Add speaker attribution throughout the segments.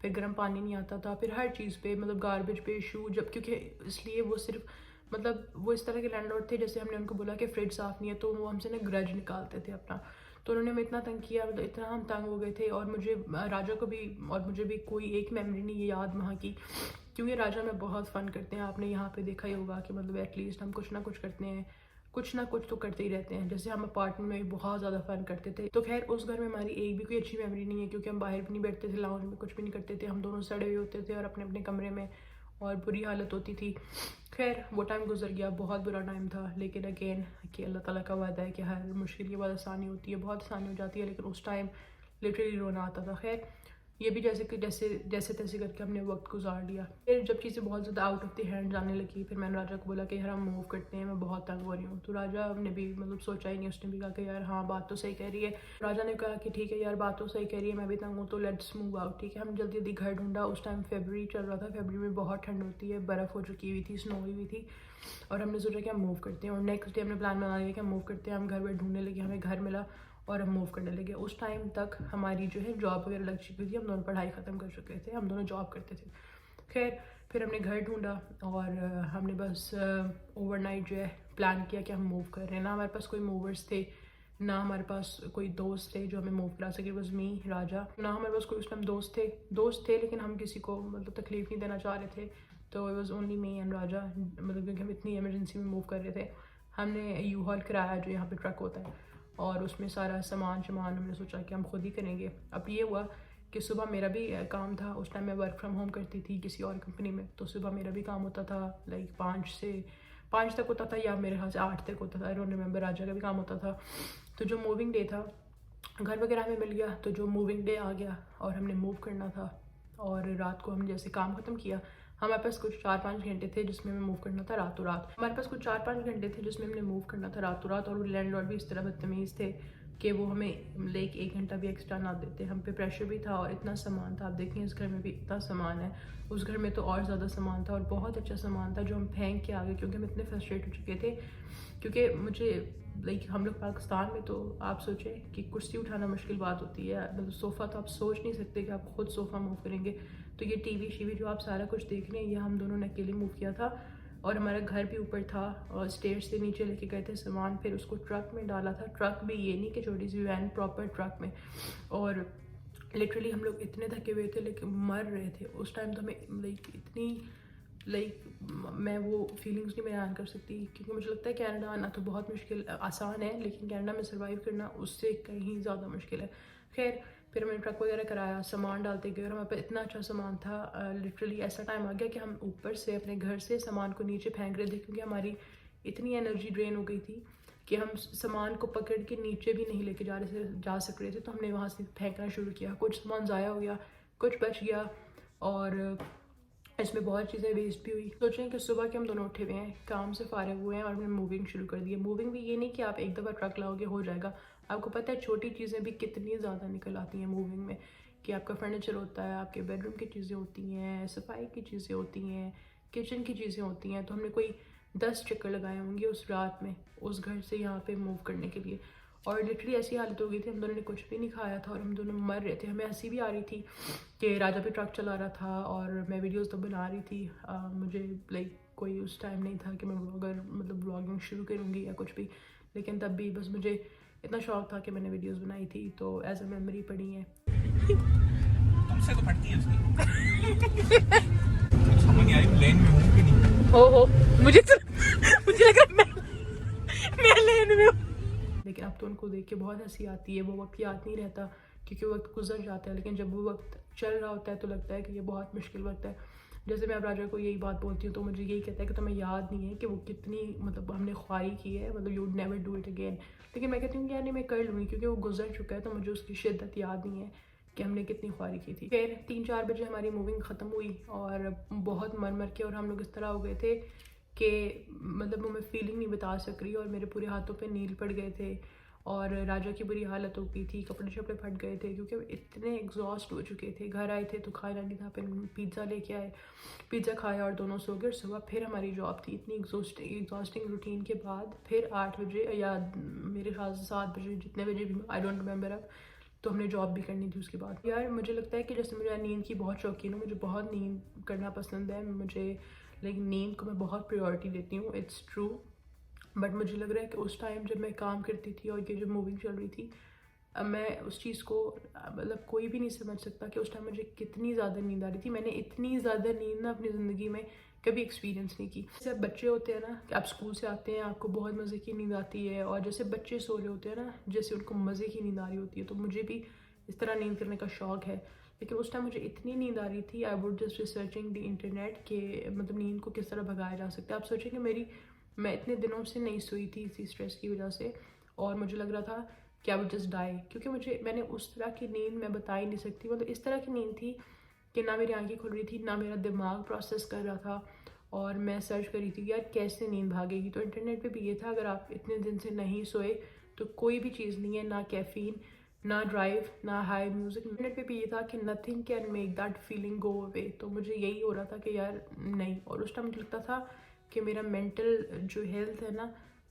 Speaker 1: پھر گرم پانی نہیں آتا تھا، پھر ہر چیز پہ مطلب گاربیج پہ ایشو، جب کیونکہ اس لیے وہ صرف مطلب وہ اس طرح کے لینڈ لارڈ تھے، جیسے ہم نے ان کو بولا کہ فریج صاف نہیں ہے تو وہ ہم سے نا گرج نکالتے تھے اپنا. تو انہوں نے ہمیں اتنا تنگ کیا، مطلب اتنا ہم تنگ ہو گئے تھے. اور مجھے راجا کو بھی اور مجھے بھی کوئی ایک میموری نہیں ہے یاد وہاں کی، کیونکہ راجا میں بہت فن کرتے ہیں. آپ نے یہاں پہ دیکھا ہی ہوگا کہ مطلب ایٹ لیسٹ ہم کچھ نہ کچھ کرتے ہیں، کچھ نہ کچھ تو کرتے ہی رہتے ہیں. جیسے ہم اپارٹمنٹ میں بھی بہت زیادہ فن کرتے تھے. تو خیر اس گھر میں ہماری ایک بھی کوئی اچھی میموری نہیں ہے، کیونکہ ہم باہر بھی نہیں بیٹھتے تھے، لاؤنج میں کچھ بھی نہیں کرتے تھے. ہم دونوں سڑے ہوئے ہوتے تھے اور اپنے اپنے کمرے میں، اور بری حالت ہوتی تھی. خیر وہ ٹائم گزر گیا، بہت برا ٹائم تھا. لیکن اگین کہ اللہ تعالیٰ کا وعدہ ہے کہ ہر مشکل کے بعد آسانی ہوتی ہے، بہت آسانی ہو جاتی ہے. لیکن اس ٹائم لٹرلی رونا آتا تھا. خیر یہ بھی جیسے تیسے کر کے ہم نے وقت گزار لیا. پھر جب چیزیں بہت زیادہ آؤٹ آف دی ہینڈ جانے لگی، پھر میں نے راجا کو بولا کہ یار ہم موو کرتے ہیں، میں بہت تنگ ہو رہی ہوں. تو راجا نے بھی مطلب سوچا ہی نہیں، اس نے بھی کہا کہ یار ہاں بات تو صحیح کہہ رہی ہے. راجا نے کہا کہ ٹھیک ہے یار بات تو صحیح کہہ رہی ہے، میں بھی تنگ ہوں، تو لیٹس موو آؤٹ. ٹھیک ہے، ہم جلدی جلدی گھر ڈھونڈا. اس ٹائم فیبرری چل رہا تھا، فیبرری میں بہت ٹھنڈ ہوتی ہے، برف ہو چکی ہوئی تھی، سنو ہوئی تھی. اور ہم نے سوچا کہ ہم موو کرتے ہیں. اور نیکسٹ ڈے ہم نے پلان بنا لیا کہ ہم موو کرتے ہیں. ہم گھر ڈھونڈنے لگے، ہمیں گھر ملا اور ہم موو کرنے لگے. اس ٹائم تک ہماری جو ہے جاب وغیرہ لگ چکی تھی، ہم دونوں پڑھائی ختم کر چکے تھے، ہم دونوں جاب کرتے تھے. خیر پھر ہم نے گھر ڈھونڈا اور ہم نے بس اوور نائٹ جو ہے پلان کیا کہ ہم موو کر رہے ہیں. نہ ہمارے پاس کوئی موورس تھے، نہ ہمارے پاس کوئی دوست تھے جو ہمیں موو کرا سکے. بس می، راجا، نہ ہمارے پاس کوئی اس ٹائم دوست تھے لیکن ہم کسی کو مطلب تکلیف نہیں دینا چاہ رہے تھے. تو it was only me and Raja, مطلب کیونکہ ہم اتنی ایمرجنسی میں موو کر رہے تھے. ہم نے یو ہال کرایا جو یہاں پہ ٹرک ہوتا ہے، اور اس میں سارا سامان ہم نے سوچا کہ ہم خود ہی کریں گے. اب یہ ہوا کہ صبح میرا بھی کام تھا، اس ٹائم میں ورک فرام ہوم کرتی تھی کسی اور کمپنی میں. تو صبح میرا بھی کام ہوتا تھا، لائک 5 تک ہوتا تھا، یا میرے خیال سے 8 تک ہوتا تھا. I don't remember. راجا کا بھی کام ہوتا تھا. تو جو موونگ ڈے تھا، گھر وغیرہ ہمیں مل گیا، تو جو موونگ ڈے آ گیا اور ہم نے موو کرنا تھا. اور رات کو ہم جیسے کام ختم کیا، ہمارے پاس کچھ 4-5 گھنٹے تھے جس میں ہمیں موو کرنا تھا راتوں رات. ہمارے پاس کچھ 4-5 گھنٹے تھے جس میں ہم نے موو کرنا تھا راتوں رات. اور وہ لینڈ لارڈ بھی اس طرح بدتمیز تھے کہ وہ ہمیں 1 گھنٹہ بھی ایکسٹرا نہ دیتے. ہم پہ پریشر بھی تھا اور اتنا سامان تھا. آپ دیکھیں اس گھر میں بھی اتنا سامان ہے، اس گھر میں تو اور زیادہ سامان تھا، اور بہت اچھا سامان تھا جو ہم پھینک کے آگے، کیونکہ ہم اتنے فرسٹریٹ ہو چکے تھے. کیونکہ مجھے لائک ہم لوگ پاکستان میں تو آپ سوچیں کہ کرسی اٹھانا مشکل بات ہوتی ہے، مطلب صوفہ تو آپ سوچ نہیں سکتے کہ آپ خود صوفہ موو کریں گے. تو یہ ٹی وی جو آپ سارا کچھ دیکھ رہے ہیں، یہ ہم دونوں نے اکیلے موو کیا تھا. اور ہمارا گھر بھی اوپر تھا، اور اسٹیئر سے نیچے لے کے گئے تھے سامان. پھر اس کو ٹرک میں ڈالا تھا، ٹرک بھی یہ نہیں کہ چھوٹی سی وین، پراپر ٹرک میں. اور لٹرلی ہم لوگ اتنے تھکے ہوئے تھے لیکن مر رہے تھے اس ٹائم. تو ہمیں میں وہ فیلنگس نہیں بیان کر سکتی، کیونکہ مجھے لگتا ہے کینیڈا آنا تو بہت آسان ہے، لیکن کینیڈا میں سروائیو کرنا اس سے کہیں زیادہ مشکل ہے. خیر پھر ہم نے ٹرک وغیرہ کرایا، سامان ڈالتے گئے، اور ہمارے پاس اتنا اچھا سامان تھا. لٹرلی ایسا ٹائم آ گیا کہ ہم اوپر سے اپنے گھر سے سامان کو نیچے پھینک رہے تھے، کیونکہ ہماری اتنی انرجی ڈرین ہو گئی تھی کہ ہم سامان کو پکڑ کے نیچے بھی نہیں لے کے جا سک رہے تھے. تو ہم نے وہاں سے پھینکنا شروع کیا. کچھ سامان ضائع ہو گیا، کچھ بچ گیا، اور اس میں بہت چیزیں ویسٹ بھی ہوئی. سوچیں کہ صبح کے ہم دونوں اٹھے ہوئے ہیں، کام سے فارغ ہوئے ہیں، اور ہم نے موونگ شروع کر دی ہے. موونگ بھی یہ نہیں کہ آپ ایک دفعہ ٹرک لاؤ گے ہو جائے گا. آپ کو پتہ ہے چھوٹی چیزیں بھی کتنی زیادہ نکل آتی ہیں موونگ میں، کہ آپ کا فرنیچر ہوتا ہے، آپ کے بیڈ روم کی چیزیں ہوتی ہیں، صفائی کی چیزیں ہوتی ہیں، کچن کی چیزیں ہوتی ہیں. تو ہم نے کوئی 10 چکر لگائے ہوں گے اس رات میں اس گھر سے یہاں پہ موو کرنے کے لیے. اور لٹرلی ایسی حالت ہو گئی تھی، ہم دونوں نے کچھ بھی نہیں کھایا تھا اور ہم دونوں مر رہے تھے. ہمیں ہنسی بھی آ رہی تھی کہ راجا بھی ٹرک چلا رہا تھا اور میں ویڈیوز تو بنا رہی تھی. مجھے لائک کوئی اس ٹائم نہیں تھا کہ میں بلاگنگ شروع کروں گی یا کچھ بھی، لیکن تب بھی بس مجھے اتنا شوق تھا کہ میں نے ویڈیوز بنائی تھی، تو ایز اے میموری پڑی ہیں.
Speaker 2: تم سے تو پھٹتی ہے اس کی سمجھ نہیں آئی لین میں ہوں کہ نہیں.
Speaker 1: ہو مجھے لگ رہا میں لین میں ہوں. لیکن اب تو ان کو دیکھ کے بہت ہنسی آتی ہے. وہ وقت یاد نہیں رہتا کیونکہ وقت گزر جاتا ہے، لیکن جب وہ وقت چل رہا ہوتا ہے تو لگتا ہے کہ یہ بہت مشکل وقت ہے. جیسے میں اب راجا کو یہی بات بولتی ہوں تو مجھے یہی کہتا ہے کہ تمہیں یاد نہیں ہے کہ وہ کتنی مطلب ہم نے خواہی کی ہے، مطلب you would never do it again. لیکن میں کہتی ہوں کہ یار نہیں، میں کر لوں گی کیونکہ وہ گزر چکا ہے، تو مجھے اس کی شدت یاد نہیں ہے کہ ہم نے کتنی خواری کی تھی. پھر 3-4 بجے ہماری موونگ ختم ہوئی اور بہت مر کے، اور ہم لوگ اس طرح ہو گئے تھے کہ مطلب وہ میں فیلنگ نہیں بتا سک رہی، اور میرے پورے ہاتھوں پہ نیل پڑ گئے تھے، اور راجا کی بری حالت ہو گئی تھی، کپڑے شپڑے پھٹ گئے تھے کیونکہ اتنے ایگزاسٹ ہو چکے تھے. گھر آئے تھے تو کھانا نہیں تھا، پھر پیزا لے کے آئے، پیزا کھایا اور دونوں سو گئے. صبح پھر ہماری جاب تھی. اتنی ایگزاسٹنگ روٹین کے بعد پھر 8 بجے یا میرے خیال سے 7 بجے، جتنے بجے بھی، آئی ڈونٹ ریممبر اب، تو ہم نے جاب بھی کرنی تھی اس کے بعد. یار مجھے لگتا ہے کہ جیسے مجھے نیند کی بہت شوقین ہوں, مجھے بہت نیند کرنا پسند ہے, مجھے لیکن نیند کو میں بہت پریورٹی دیتی ہوں, اٹس ٹرو. بٹ مجھے لگ رہا ہے کہ اس ٹائم جب میں کام کرتی تھی اور یہ جو موونگ چل رہی تھی, میں اس چیز کو مطلب کوئی بھی نہیں سمجھ سکتا کہ اس ٹائم مجھے کتنی زیادہ نیند آ رہی تھی. میں نے اتنی زیادہ نیند نا اپنی زندگی میں کبھی ایکسپیرینس نہیں کی. جیسے اب بچے ہوتے ہیں نا کہ آپ اسکول سے آتے ہیں, آپ کو بہت مزے کی نیند آتی ہے, اور جیسے بچے سو رہے ہوتے ہیں نا جیسے ان کو مزے کی نیند آ رہی ہوتی ہے, تو مجھے بھی اس طرح نیند کرنے کا شوق ہے. لیکن اس ٹائم مجھے اتنی نیند آ رہی تھی, I would just researching the internet کہ مطلب نیند کو کس طرح بھگایا جا سکتا ہے. آپ سوچیں کہ میں اتنے دنوں سے نہیں سوئی تھی اسی اسٹریس کی وجہ سے, اور مجھے لگ رہا تھا کہ آئی وڈ جسٹ ڈائی, کیونکہ میں نے اس طرح کی نیند میں بتا ہی نہیں سکتی. مطلب اس طرح کی نیند تھی کہ نہ میری آنکھیں کھل رہی تھی, نہ میرا دماغ پروسیس کر رہا تھا, اور میں سرچ کر رہی تھی کہ یار کیسے نیند بھاگے گی. تو انٹرنیٹ پہ بھی یہ تھا اگر آپ اتنے دن سے نہیں سوئے تو کوئی بھی چیز نہیں ہے, نہ کیفین, نہ ڈرائیو, نہ ہائی میوزک. انٹرنیٹ پہ بھی یہ تھا کہ nothing can make that feeling go away. تو مجھے یہی ہو رہا تھا کہ یار نہیں, اور اس ٹائم مجھے لگتا تھا کہ میرا مینٹل جو ہیلتھ ہے نا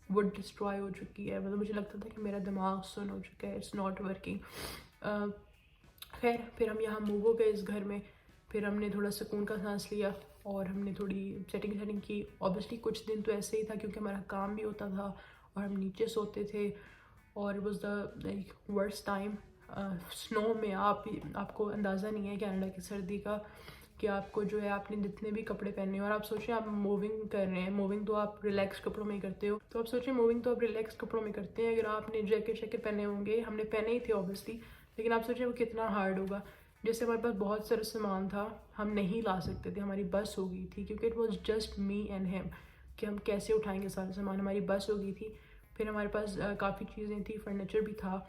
Speaker 1: وہ ڈسٹرائے ہو چکی ہے. مطلب مجھے لگتا تھا کہ میرا دماغ سن ہو چکا ہے, اٹس ناٹ ورکنگ. خیر پھر ہم یہاں موو ہو گئے اس گھر میں, پھر ہم نے تھوڑا سکون کا سانس لیا اور ہم نے تھوڑی سیٹنگ کی. اوبیسلی کچھ دن تو ایسے ہی تھا کیونکہ ہمارا کام بھی ہوتا تھا اور ہم نیچے سوتے تھے, اور it was the like worst time. سنو میں آپ کو اندازہ نہیں ہے کینیڈا کی سردی کا کہ آپ کو جو ہے آپ نے جتنے بھی کپڑے پہنے ہیں, اور آپ سوچیں آپ موونگ کر رہے ہیں, موونگ تو آپ ریلیکس کپڑوں میں ہی کرتے ہو, تو آپ سوچیں موونگ تو آپ ریلیکس کپڑوں میں کرتے ہیں. اگر آپ نے جیکٹ پہنے ہوں گے, ہم نے پہنے ہی تھے اوبیسلی, لیکن آپ سوچیں وہ کتنا ہارڈ ہوگا. جیسے ہمارے پاس بہت سارا سامان تھا, ہم نہیں لا سکتے تھے, ہماری بس ہو گئی تھی کیونکہ it was just me and ham کہ ہم کیسے اٹھائیں گے سارا سامان. ہماری بس ہو گئی تھی. پھر ہمارے پاس کافی چیزیں تھیں, فرنیچر بھی تھا,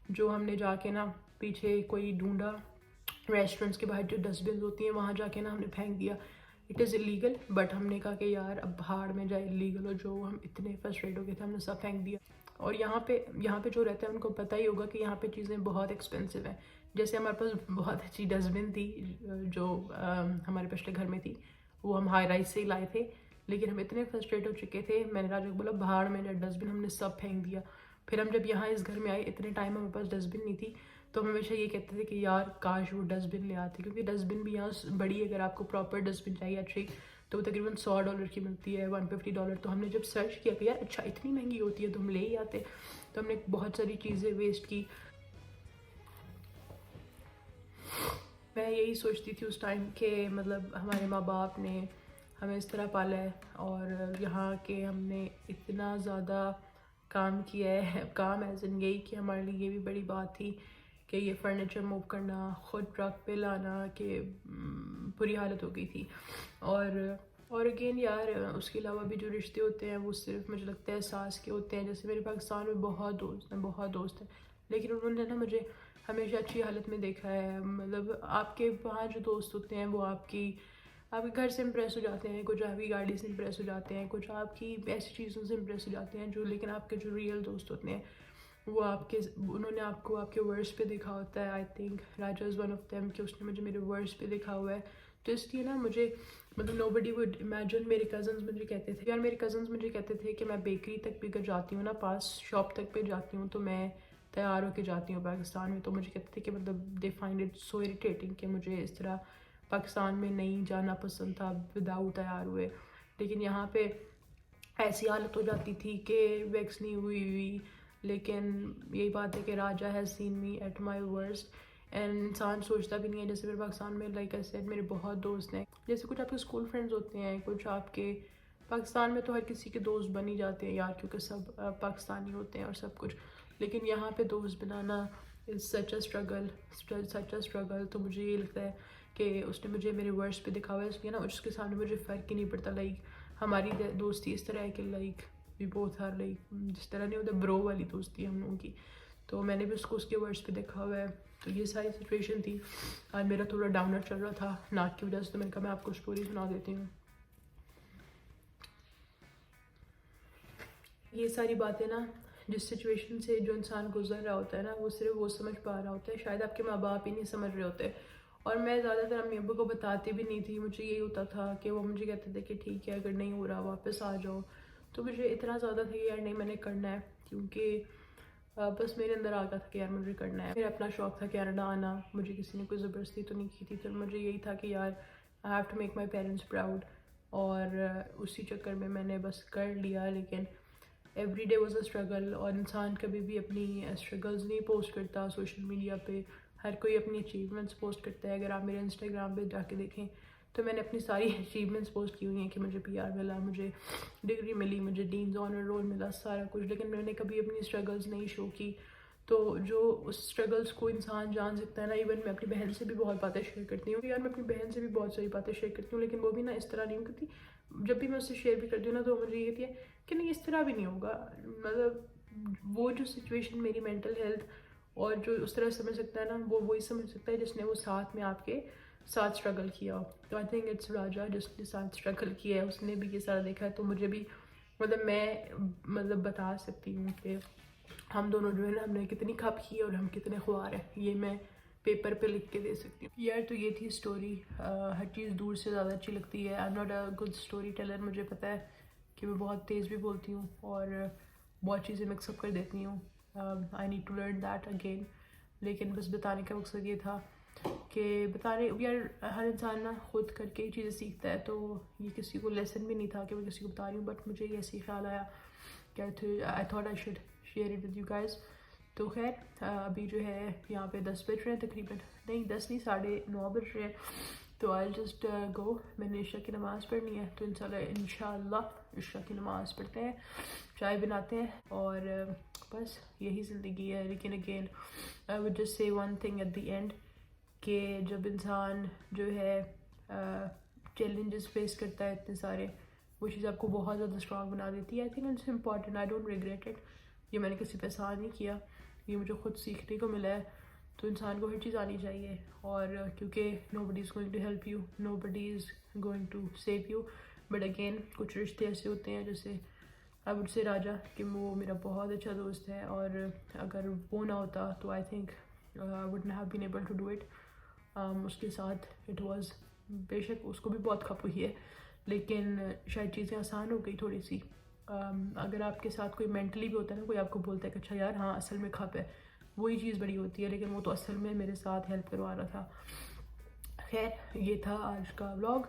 Speaker 1: جو ہم نے جا کے نا پیچھے کوئی ڈھونڈا, ریسٹورینٹس کے باہر جو ڈسٹ بنز ہوتی ہیں وہاں جا کے نا ہم نے پھینک دیا. اٹ از الیگل, بٹ ہم نے کہا کہ یار اب بھاڑ میں جائے لیگل, اور جو ہم اتنے فرسٹریٹ ہو گئے تھے ہم نے سب پھینک دیا. اور یہاں پہ جو رہتے ہیں ان کو پتہ ہی ہوگا کہ یہاں پہ چیزیں بہت ایکسپینسو ہیں. جیسے ہمارے پاس بہت اچھی ڈسٹ بن تھی جو ہمارے پچھلے گھر میں تھی, وہ ہم ہائی رائز سے ہی لائے تھے, لیکن ہم اتنے فرسٹریٹ ہو چکے تھے, میں نے راجو کو بولا بھاڑ میں جائے ڈسٹ بن, ہم نے سب پھینک دیا. پھر ہم جب یہاں اس گھر میں آئے, اتنے ٹائم ہمارے پاس ڈسٹ بن نہیں تھی, تو ہم ہمیشہ یہ کہتے تھے کہ یار کاش وہ ڈسٹ بن لے آتے, کیونکہ ڈسٹ بن بھی یہاں بڑی ہے. اگر آپ کو پراپر ڈسٹ بن چاہیے اچھی, تو وہ تقریباً $100 کی ملتی ہے, $150. تو ہم نے جب سرچ کیا کہ یار اچھا اتنی مہنگی ہوتی ہے تو ہم لے ہی آتے, تو ہم نے بہت ساری چیزیں ویسٹ کی. میں یہی سوچتی تھی اس ٹائم کہ مطلب ہمارے ماں باپ نے ہمیں اس طرح پالا ہے, اور یہاں کے ہم نے اتنا زیادہ کام کیا ہے. کام ایز ان یہی کہ ہمارے لیے یہ بھی بڑی بات تھی کہ یہ فرنیچر موو کرنا, خود ٹرک پہ لانا, کہ بری حالت ہو گئی تھی. اور اگین یار اس کے علاوہ بھی جو رشتے ہوتے ہیں وہ صرف مجھے لگتا ہے احساس کے ہوتے ہیں. جیسے میرے پاکستان میں بہت دوست ہیں, لیکن انہوں نے نا مجھے ہمیشہ اچھی حالت میں دیکھا ہے. مطلب آپ کے وہاں جو دوست ہوتے ہیں وہ آپ کے گھر سے امپریس ہو جاتے ہیں, کچھ آپ کی گاڑی سے امپریس ہو جاتے ہیں, کچھ آپ کی ایسی چیزوں سے امپریس ہو جاتے ہیں جو, لیکن آپ کے جو ریئل دوست ہوتے ہیں وہ انہوں نے آپ کو آپ کے ورڈس پہ دیکھا ہوتا ہے. I think Raja is one of them کہ اس نے مجھے میرے ورڈس پہ دیکھا ہوا ہے. تو اس لیے نا مجھے مطلب نو بڈی وڈ امیجن. میرے کزنز مجھے کہتے تھے کہ میں بیکری تک بھی اگر جاتی ہوں نا, پاس شاپ تک پہ جاتی ہوں, تو میں تیار ہو کے جاتی ہوں پاکستان میں. تو مجھے کہتے تھے کہ مطلب they find it so irritating کہ مجھے اس طرح پاکستان میں نہیں جانا پسند تھا وداؤٹ تیار ہوئے. لیکن یہاں پہ ایسی حالت ہو جاتی تھی کہ ویکس نہیں ہوئی. لیکن یہی بات ہے کہ Raja has seen me at my worst, and انسان سوچتا بھی نہیں ہے. جیسے میرے پاکستان میں لائک آئی سیڈ میرے بہت دوست ہیں, جیسے کچھ آپ کے اسکول فرینڈز ہوتے ہیں, کچھ آپ کے پاکستان میں تو ہر کسی کے دوست بن ہی جاتے ہیں یار, کیونکہ سب پاکستانی ہوتے ہیں اور سب کچھ. لیکن یہاں پہ دوست بنانا از سچ اے اسٹرگل. تو مجھے یہ لگتا ہے کہ اس نے مجھے میرے ورڈس پہ دکھا ہوا ہے, اس لیے نا اس کے سامنے مجھے فرق ہی نہیں پڑتا. لائک ہماری دوستی اس طرح ہے کہ like we both are like, جس طرح نہیں ہوتا برو والی دوستی ہم لوگوں کی. تو میں نے بھی اس کو اس کے ورڈس پہ دیکھا ہوا ہے. تو یہ ساری سچویشن تھی. آج میرا تھوڑا ڈاؤنر چل رہا تھا ناک کی وجہ سے, تو میں نے کہا میں آپ کو اسٹوری سنا دیتی ہوں. یہ ساری باتیں نا جس سچویشن سے جو انسان گزر رہا ہوتا ہے نا, وہ صرف وہ سمجھ پا رہا ہوتا ہے, شاید آپ کے ماں باپ ہی نہیں سمجھ رہے ہوتے. اور میں زیادہ تر امی ابو کو بتاتی بھی نہیں تھی. مجھے یہی ہوتا تھا کہ وہ مجھے کہتے تھے کہ ٹھیک ہے اگر نہیں ہو رہا واپس آ جاؤ. تو مجھے اتنا زیادہ تھا کہ یار نہیں میں نے کرنا ہے, کیونکہ بس میرے اندر آ گیا تھا کہ یار مجھے کرنا ہے. میرا اپنا شوق تھا کینیڈا آنا, مجھے کسی نے کوئی زبردستی تو نہیں کی تھی. پھر مجھے یہی تھا کہ یار I have to make my parents proud, اور اسی چکر میں میں نے بس کر لیا. لیکن every day was a struggle, اور انسان کبھی بھی اپنی اسٹرگلز نہیں پوسٹ کرتا سوشل میڈیا پہ. ہر کوئی اپنی اچیومنٹس پوسٹ کرتا ہے. اگر آپ میرے انسٹاگرام پہ جا کے دیکھیں تو میں نے اپنی ساری اچیومنٹس پوسٹ کی ہوئی ہیں کہ مجھے PR ملا, مجھے ڈگری ملی, مجھے ڈینز آنر رول ملا, سارا کچھ. لیکن میں نے کبھی اپنی اسٹرگلز نہیں شو کی. تو جو اس اسٹرگلس کو انسان جان سکتا ہے نا, ایون میں اپنی بہن سے بھی بہت باتیں شیئر کرتی ہوں. یار میں اپنی بہن سے بھی بہت ساری باتیں شیئر کرتی ہوں, لیکن وہ بھی نا اس طرح نہیں کرتی. جب بھی میں اس سے شیئر بھی کرتی ہوں نا تو مجھے یہ تھی کہ نہیں اس طرح بھی نہیں ہوگا. مطلب وہ جو سچویشن میری مینٹل ہیلتھ اور جو اس طرح سمجھ سکتا ہے نا, وہ وہی سمجھ سکتا ہے جس نے وہ ساتھ میں آپ کے ساتھ اسٹرگل کیا ہو. تو آئی تھنک اٹس راجا جس کے ساتھ اسٹرگل کیا ہے, اس نے بھی یہ سارا دیکھا ہے. تو مجھے بھی میں بتا سکتی ہوں کہ ہم دونوں جو ہے نا, ہم نے کتنی کھپ کی اور ہم کتنے خوار ہیں, یہ میں پیپر پہ لکھ کے دے سکتی ہوں. یار تو یہ تھی اسٹوری. ہر چیز دور سے زیادہ اچھی لگتی ہے. I am not a good storyteller. مجھے پتہ ہے کہ میں بہت تیز بھی بولتی ہوں اور بہت چیزیں مکس اپ کر دیتی ہوں. I need to learn that again. لیکن بس بتانے کا مقصد یہ تھا کہ یار ہر انسان نا خود کر کے ہی چیزیں سیکھتا ہے. تو یہ کسی کو لیسن بھی نہیں تھا کہ میں کسی کو بتا رہی ہوں, بٹ مجھے یہ ایسے ہی خیال آیا کہ I thought I should share it with you guys. تو خیر ابھی جو ہے یہاں پہ 10 بج رہے ہیں تقریباً, نہیں 10 نہیں 9:30 بج رہے ہیں. تو آئی جسٹ گو. میں نے عشاء کی نماز پڑھنی ہے, تو انشاءاللہ عشاء کی نماز پڑھتے ہیں, چائے بناتے ہیں, اور بس یہی زندگی ہے. لیکن again I would just say one thing at the end, کہ جب انسان جو ہے چیلنجز فیس کرتا ہے اتنے سارے, وہ چیز آپ کو بہت زیادہ اسٹرانگ بنا دیتی ہے. I think it's important. I don't regret it. یہ میں نے کسی پہ احسان نہیں کیا, یہ مجھے خود سیکھنے کو ملا ہے. تو انسان کو ہر چیز آنی چاہیے, اور کیونکہ nobody is going to help you, nobody is going to save you. But again کچھ رشتے ایسے ہوتے ہیں جیسے آئی وڈ سے راجا, کہ وہ میرا بہت اچھا دوست ہے, اور اگر وہ نہ ہوتا تو I think I would not have been able to do it. اس کے ساتھ اٹ واز, بے شک اس کو بھی بہت کھپ ہوئی ہے, لیکن شاید چیزیں آسان ہو گئی تھوڑی سی. اگر آپ کے ساتھ کوئی مینٹلی بھی ہوتا ہے نا, کوئی آپ کو بولتا ہے کہ اچھا یار ہاں اصل میں کھپ ہے, وہی چیز بڑی ہوتی ہے. لیکن وہ تو اصل میں میرے ساتھ ہیلپ کروا رہا تھا. خیر یہ تھا آج کا ولاگ,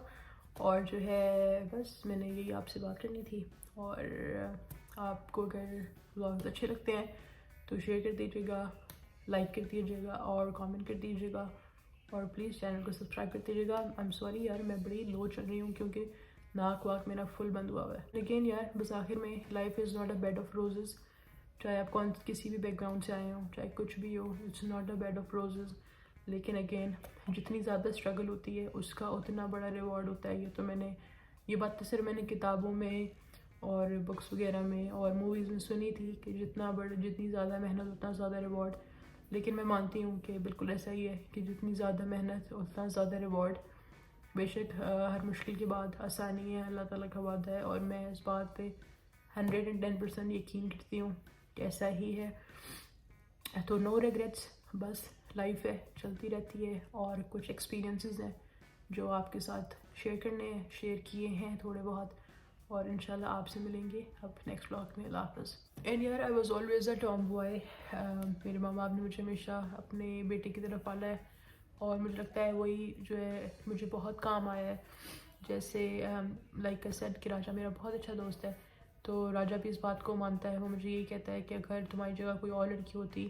Speaker 1: اور جو ہے بس میں نے یہی آپ سے بات کرنی تھی. اور آپ کو اگر ولاگز اچھے لگتے ہیں تو شیئر کر دیجیے گا, لائک کر دیجیے گا, اور کامنٹ کر دیجیے گا, اور پلیز چینل کو سبسکرائب کر دیجیے گا. آئی ایم سوری یار میں بڑی لو چل رہی ہوں کیونکہ ناک واک میرا فل بند ہوا ہوا ہے. لیکن یار بس آخر میں life is not a bed of roses. چاہے آپ کسی بھی بیک گراؤنڈ سے آئے ہوں, چاہے کچھ بھی ہو, it's not a bed of roses. لیکن اگین جتنی زیادہ اسٹرگل ہوتی ہے اس کا اتنا بڑا ریوارڈ ہوتا ہے. یہ بات تو صرف میں نے کتابوں میں اور بکس وغیرہ میں اور موویز میں سنی تھی کہ جتنی زیادہ محنت اتنا زیادہ ریوارڈ. لیکن میں مانتی ہوں کہ بالکل ایسا ہی ہے کہ جتنی زیادہ محنت اتنا زیادہ ریوارڈ. بے شک ہر مشکل کے بعد آسانی ہے, اللہ تعالیٰ کا وعدہ ہے, اور میں اس بات پہ 110% یقین کرتی ہوں کہ ایسا ہی ہے. تو نو ریگریٹس. بس لائف ہے, چلتی رہتی ہے, اور کچھ ایکسپیرینسز ہیں جو آپ کے ساتھ شیئر کرنے ہیں, شیئر کیے ہیں تھوڑے بہت, اور انشاءاللہ آپ سے ملیں گے اب نیکسٹ ولاگ میں. اللہ حافظ. اینڈ یار I was always a Tom boy. میرے ماں باپ نے مجھے ہمیشہ اپنے بیٹے کی طرف پالا ہے, اور مجھے لگتا ہے وہی جو ہے مجھے بہت کام آیا ہے. جیسے لائک آئی سیڈ کہ راجا میرا بہت اچھا دوست ہے, تو راجا بھی اس بات کو مانتا ہے. وہ مجھے یہی کہتا ہے کہ اگر تمہاری جگہ کوئی اور لڑکی ہوتی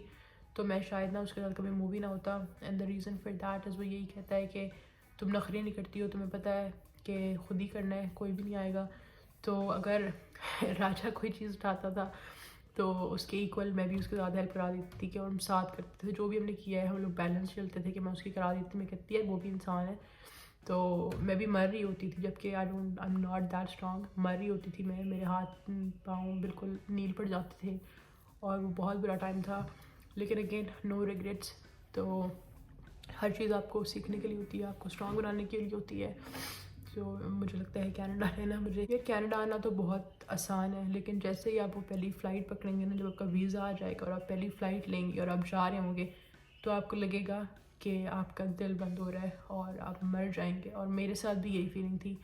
Speaker 1: تو میں شاید نہ اس کے ساتھ کبھی مووی نہ ہوتا. And the reason for that is, وہ یہی کہتا ہے کہ تم نخرے نہیں کرتی ہو, تمہیں پتہ ہے کہ خود ہی کرنا ہے, کوئی بھی نہیں آئے گا. تو اگر راجا کوئی چیز اٹھاتا تھا تو اس کے ایکول میں بھی اس کے ساتھ ہیلپ کرا دیتی تھی, کہ ہم ساتھ کرتے تھے جو بھی ہم نے کیا ہے, ہم لوگ بیلنس چلتے تھے, کہ میں اس کی کرا دیتی تھی. میں کہتی ہے وہ بھی انسان ہے, تو میں بھی مر رہی ہوتی تھی جبکہ آئی ایم ناٹ دیٹ اسٹرانگ. مر رہی ہوتی تھی میں, میرے ہاتھ پاؤں بالکل نیل پڑ جاتے تھے, اور وہ بہت برا ٹائم تھا. لیکن اگین نو ریگریٹس. تو ہر چیز آپ کو سیکھنے کے لیے ہوتی ہے, آپ کو اسٹرانگ بنانے کے لیے ہوتی ہے. تو مجھے لگتا ہے کینیڈا رہنا, مجھے یہ کینیڈا آنا تو بہت آسان ہے, لیکن جیسے ہی آپ وہ پہلی فلائٹ پکڑیں گے نا, جب آپ کا ویزا آ جائے گا اور آپ پہلی فلائٹ لیں گے اور آپ جا رہے ہوں گے, تو آپ کو لگے گا کہ آپ کا دل بند ہو رہا ہے اور آپ مر جائیں گے. اور میرے ساتھ بھی یہی فیلنگ تھی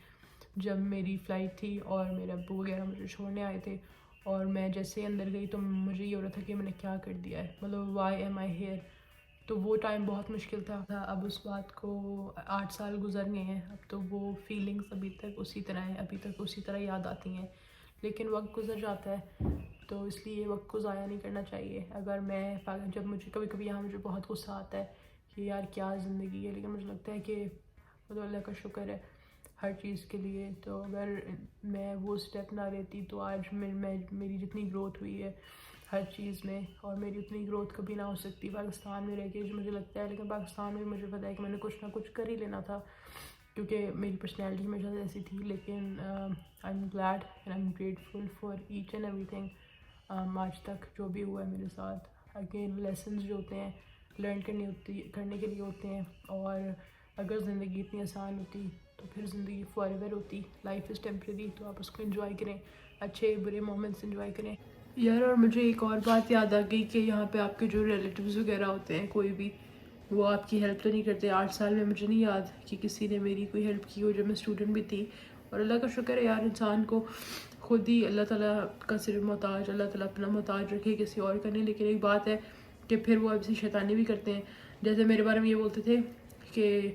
Speaker 1: جب میری فلائٹ تھی اور میرے ابو وغیرہ مجھے چھوڑنے آئے تھے, اور میں جیسے ہی اندر گئی تو مجھے یہ ہو رہا تھا کہ میں نے کیا کر دیا ہے، مطلب وائی ایم آئی ہیئر. تو وہ ٹائم بہت مشکل تھا. اب اس بات کو 8 سال گزر گئے ہیں، اب تو وہ فیلنگس ابھی تک اسی طرح ہیں، ابھی تک اسی طرح یاد آتی ہیں. لیکن وقت گزر جاتا ہے تو اس لیے وقت کو ضائع نہیں کرنا چاہیے. اگر میں جب مجھے کبھی کبھی یہاں مجھے بہت غصہ آتا ہے کہ یار کیا زندگی ہے، لیکن مجھے لگتا ہے کہ مطلب اللہ کا شکر ہے ہر چیز کے لیے. تو اگر میں وہ اسٹیپ نہ لیتی تو آج میری جتنی گروتھ ہوئی ہے ہر چیز میں، اور میری اتنی گروتھ کبھی نہ ہو سکتی پاکستان میں رہ کے، جو مجھے لگتا ہے. لیکن پاکستان میں مجھے پتہ ہے کہ میں نے کچھ نہ کچھ کر ہی لینا تھا، کیونکہ میری پرسنالٹی ہمیشہ سے ایسی تھی. لیکن I am glad and I am grateful for each and every thing. آج تک جو بھی ہوا ہے میرے ساتھ، اگین لیسنز جو ہوتے ہیں لرن کرنے کے لیے ہوتے ہیں. اور اگر زندگی اتنی آسان ہوتی تو پھر زندگی فار ایور ہوتی. لائف از ٹیمپریری، تو آپ اس کو انجوائے کریں، اچھے برے مومنٹس انجوائے کریں یار. اور مجھے ایک اور بات یاد آ گئی کہ یہاں پہ آپ کے جو ریلیٹیوز وغیرہ ہوتے ہیں کوئی بھی، وہ آپ کی ہیلپ تو نہیں کرتے. 8 سال میں مجھے نہیں یاد کہ کسی نے میری کوئی ہیلپ کی ہو جب میں اسٹوڈنٹ بھی تھی. اور اللہ کا شکر ہے یار، انسان کو خود ہی اللہ تعالیٰ کا صرف محتاج، اللہ تعالیٰ اپنا محتاج رکھے کسی اور کا نہیں. لیکن ایک بات ہے کہ پھر وہ ایسی شیطانی بھی کرتے ہیں. جیسے میرے بارے میں یہ بولتے تھے کہ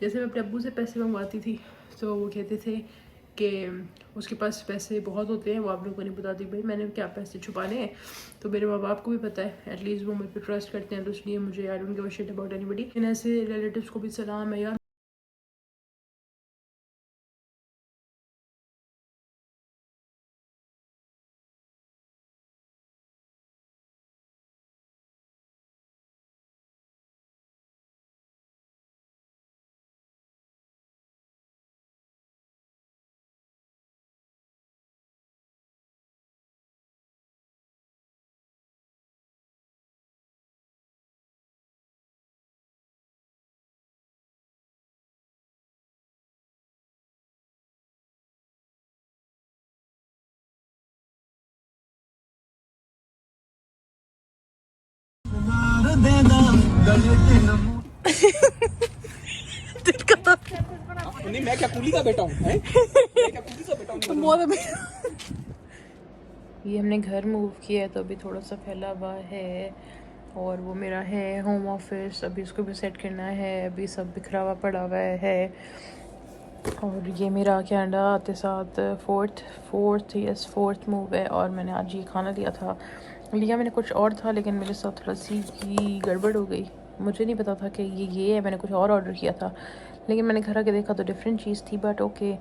Speaker 1: جیسے میں اپنے ابو سے پیسے منگواتی تھی تو وہ کہتے تھے کہ اس کے پاس پیسے بہت ہوتے ہیں، وہ آپ لوگوں کو نہیں بتاتی. بھائی میں نے کیا پیسے چھپانے ہیں، تو میرے ماں باپ کو بھی پتہ ہے، ایٹ لیسٹ وہ مجھ پہ ٹرسٹ کرتے ہیں. تو اس لیے مجھے I don't give a shit about anybody. ان ایسے ریلیٹیوس کو بھی سلام ہے یار.
Speaker 2: نہیں میں کیا کولی کا بیٹا ہوں، میں کیا کولی کا بیٹا ہوں.
Speaker 1: یہ ہم نے گھر موو کیا ہے تو ابھی تھوڑا سا پھیلا ہوا ہے، اور وہ میرا ہے ہوم آفس. ابھی اس کو بھی سیٹ کرنا ہے، ابھی سب بکھرا ہوا پڑا ہوا ہے. اور یہ میرا کینیڈا آتے ساتھ فورتھ موو ہے. اور میں نے آج یہ کھانا لیا میں نے کچھ اور تھا، لیکن میرے ساتھ تھوڑا سی گڑبڑ ہو گئی. مجھے نہیں پتا تھا کہ یہ ہے، میں نے کچھ اور آرڈر کیا تھا. لیکن میں نے گھر آ کے دیکھا تو ڈفرینٹ چیز تھی. بٹ اوکے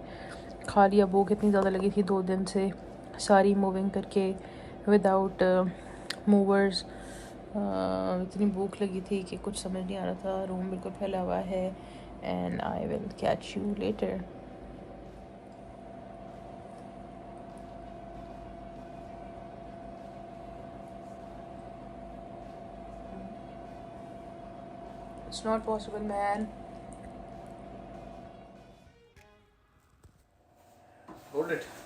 Speaker 1: کھا لیا. بھوک اتنی زیادہ لگی تھی 2 دن سے، ساری موونگ کر کے وداؤٹ موورز. اتنی بھوک لگی تھی کہ کچھ سمجھ نہیں آ رہا تھا. روم بالکل پھیلا ہوا ہے. And I will catch you later. It's not possible, man.
Speaker 2: Hold it.